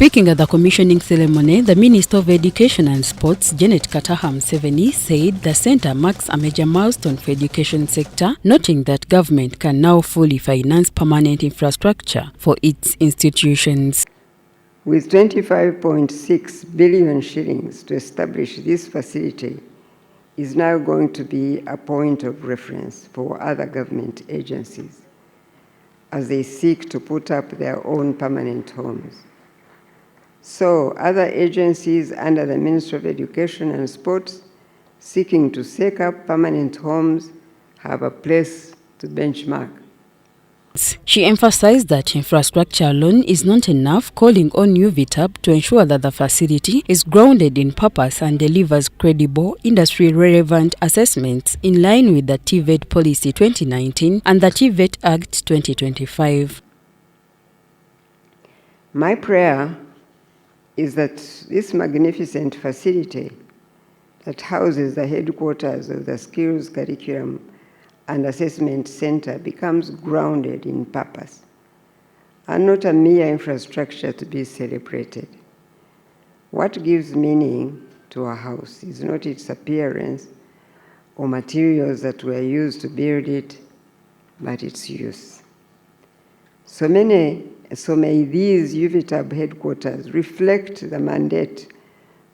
Speaking at the commissioning ceremony, the Minister of Education and Sports, Janat Museveni, said the centre marks a major milestone for education sector, noting that government can now fully finance permanent infrastructure for its institutions. With 25.6 billion shillings to establish this facility is now going to be a point of reference for other government agencies as they seek to put up their own permanent homes. So other agencies under the Ministry of Education and Sports seeking to set up permanent homes have a place to benchmark. She emphasized that infrastructure alone is not enough, calling on Uvtab to ensure that the facility is grounded in purpose and delivers credible, industry-relevant assessments in line with the TVET Policy 2019 and the TVET Act 2025. My prayer is that this magnificent facility that houses the headquarters of the Skills Curriculum and Assessment Center becomes grounded in purpose and not a mere infrastructure to be celebrated. What gives meaning to a house is not its appearance or materials that were used to build it, but its use. So may these Uvtab headquarters reflect the mandate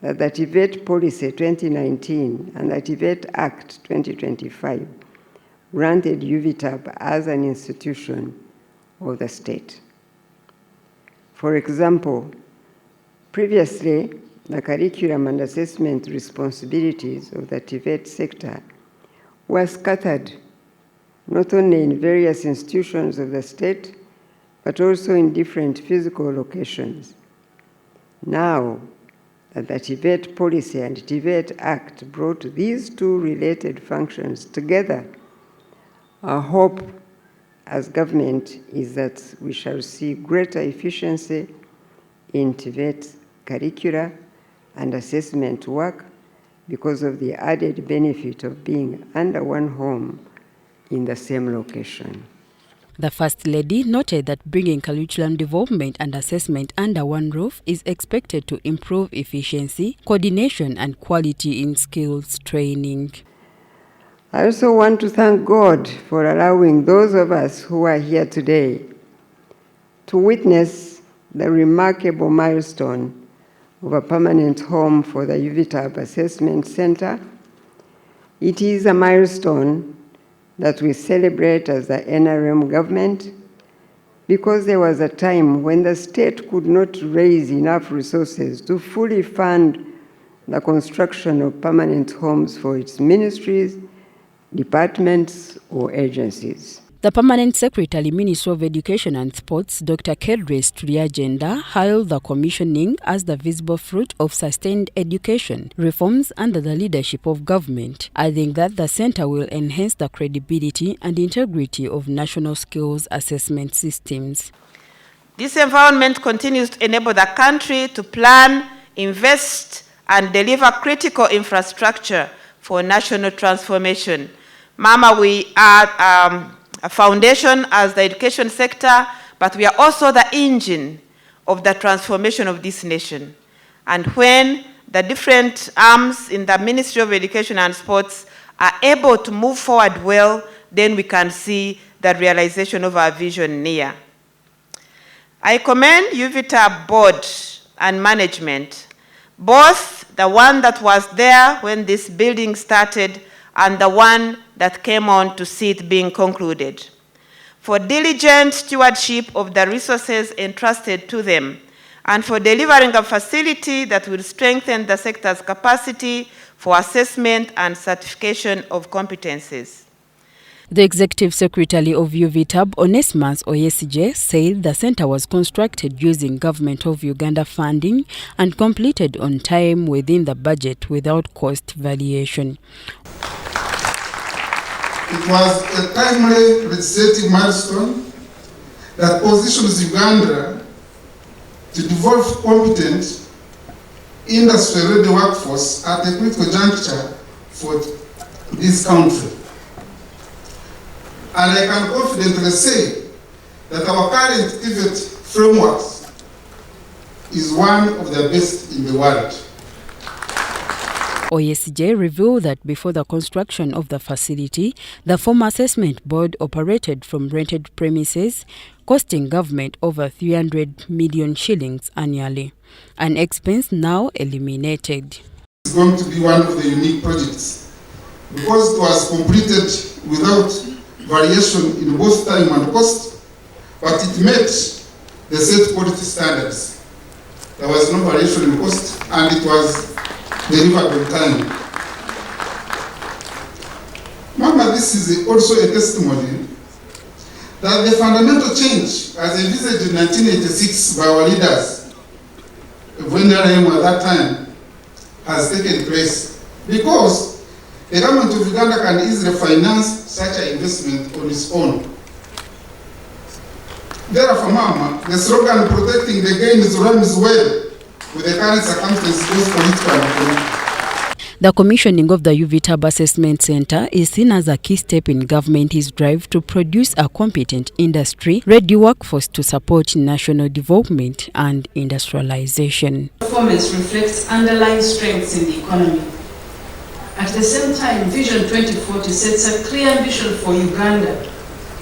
that the TVET Policy 2019 and the TVET Act 2025 granted Uvtab as an institution of the state. For example, previously, the curriculum and assessment responsibilities of the TVET sector were scattered not only in various institutions of the state, but also in different physical locations. Now that the TVET Policy and TVET Act brought these two related functions together, our hope as government is that we shall see greater efficiency in TVET curricula and assessment work because of the added benefit of being under one home in the same location. The First Lady noted that bringing curriculum development and assessment under one roof is expected to improve efficiency, coordination, and quality in skills training. I also want to thank God for allowing those of us who are here today to witness the remarkable milestone of a permanent home for the Uvtab Assessment Center. It is a milestone that we celebrate as the NRM government because there was a time when the state could not raise enough resources to fully fund the construction of permanent homes for its ministries, departments, or agencies. The Permanent Secretary, Minister of Education and Sports, Dr. Kedres Triagenda, hailed the commissioning as the visible fruit of sustained education reforms under the leadership of government, adding that the centre will enhance the credibility and integrity of national skills assessment systems. This environment continues to enable the country to plan, invest, and deliver critical infrastructure for national transformation. Mama, we are a foundation as the education sector, but we are also the engine of the transformation of this nation. And when the different arms in the Ministry of Education and Sports are able to move forward well, then we can see the realization of our vision near. I commend Uvtab board and management, both the one that was there when this building started and the one that came on to see it being concluded, for diligent stewardship of the resources entrusted to them, and for delivering a facility that will strengthen the sector's capacity for assessment and certification of competencies. The Executive Secretary of Uvtab, Onesmus Oyesije, said the centre was constructed using Government of Uganda funding and completed on time within the budget without cost variation. It was a timely legislative milestone that positions Uganda to develop competent, industry-ready workforce at a critical juncture for this country. And I can confidently say that our current TVET frameworks is one of the best in the world. OSJ revealed that before the construction of the facility, the former assessment board operated from rented premises, costing government over 300 million shillings annually, an expense now eliminated. It's going to be one of the unique projects because it was completed without variation in both time and cost, but it met the set quality standards. There was no variation in cost and it was delivered on time. Mama, this is also a testimony that the fundamental change as envisaged in 1986 by our leaders, when at that time, has taken place because the government of Uganda can easily finance such an investment on its own. Therefore, Mama, the slogan protecting the gains rhymes well with the current circumstances, both political and economic. The commissioning of the Uvtab Assessment Center is seen as a key step in government's drive to produce a competent industry, ready workforce to support national development and industrialization. Performance reflects underlying strengths in the economy. At the same time, Vision 2040 sets a clear ambition for Uganda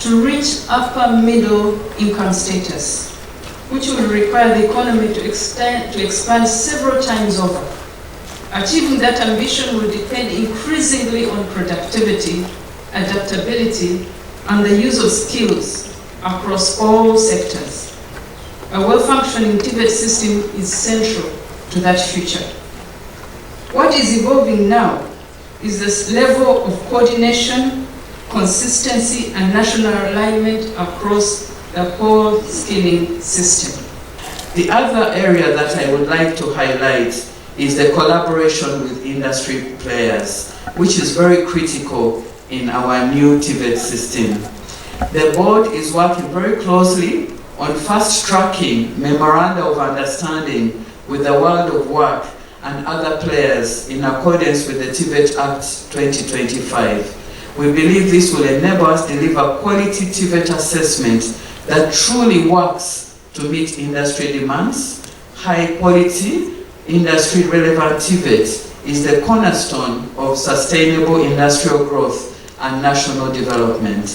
to reach upper middle income status, which will require the economy to expand several times over. Achieving that ambition will depend increasingly on productivity, adaptability, and the use of skills across all sectors. A well-functioning TVET system is central to that future. What is evolving now is this level of coordination, consistency, and national alignment across the whole skilling system. The other area that I would like to highlight is the collaboration with industry players, which is very critical in our new TVET system. The board is working very closely on fast-tracking memoranda of understanding with the World of Work and other players in accordance with the TVET Act 2025. We believe this will enable us to deliver quality TVET assessment that truly works to meet industry demands. High quality, industry relevant TVET is the cornerstone of sustainable industrial growth and national development.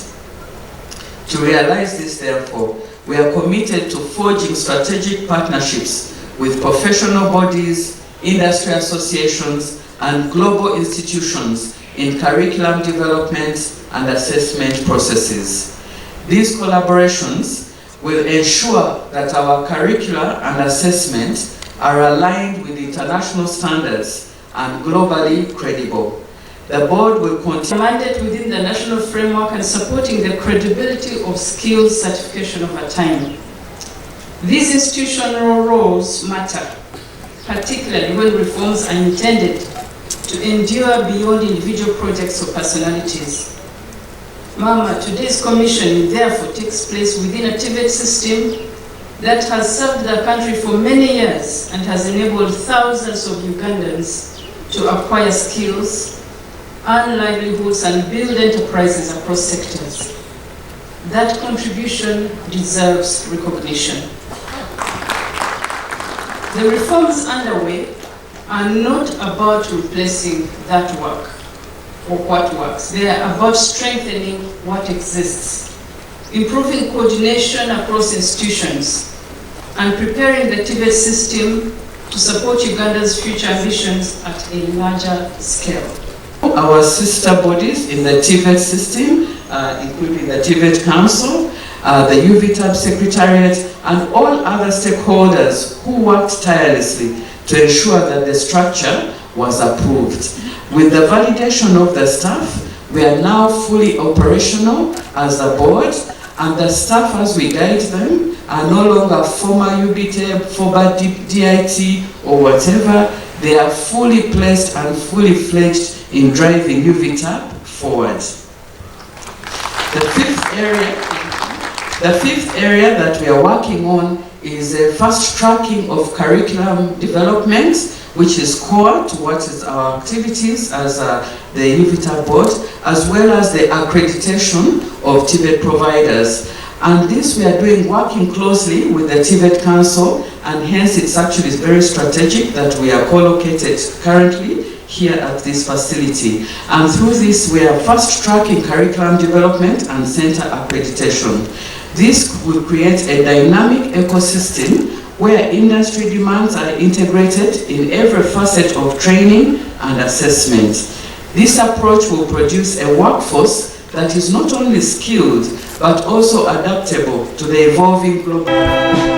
To realize this, therefore, we are committed to forging strategic partnerships with professional bodies, industry associations, and global institutions in curriculum development and assessment processes. These collaborations will ensure that our curricula and assessment are aligned with international standards and globally credible. The board will continue mandate within the national framework and supporting the credibility of skills certification over time. These institutional roles matter, particularly when reforms are intended to endure beyond individual projects or personalities. Mama, today's commissioning therefore takes place within a TVET system that has served the country for many years and has enabled thousands of Ugandans to acquire skills, earn livelihoods, and build enterprises across sectors. That contribution deserves recognition. The reforms underway are not about replacing that work or what works. They are about strengthening what exists, improving coordination across institutions, and preparing the TVET system to support Uganda's future ambitions at a larger scale. Our sister bodies in the TVET system, including the TVET Council, the Uvtab Secretariat, and all other stakeholders who worked tirelessly to ensure that the structure was approved. With the validation of the staff, we are now fully operational as a board, and the staff, as we guide them, are no longer former Uvtab, former DIT, or whatever. They are fully placed and fully fledged in driving Uvtab forward. The fifth area that we are working on is a fast tracking of curriculum development, which is core to what is our activities as the Uvtab board, as well as the accreditation of TVET providers. And this we are doing working closely with the TVET Council, and hence it's actually very strategic that we are co-located currently here at this facility. And through this we are fast-tracking curriculum development and center accreditation. This will create a dynamic ecosystem where industry demands are integrated in every facet of training and assessment. This approach will produce a workforce that is not only skilled, but also adaptable to the evolving global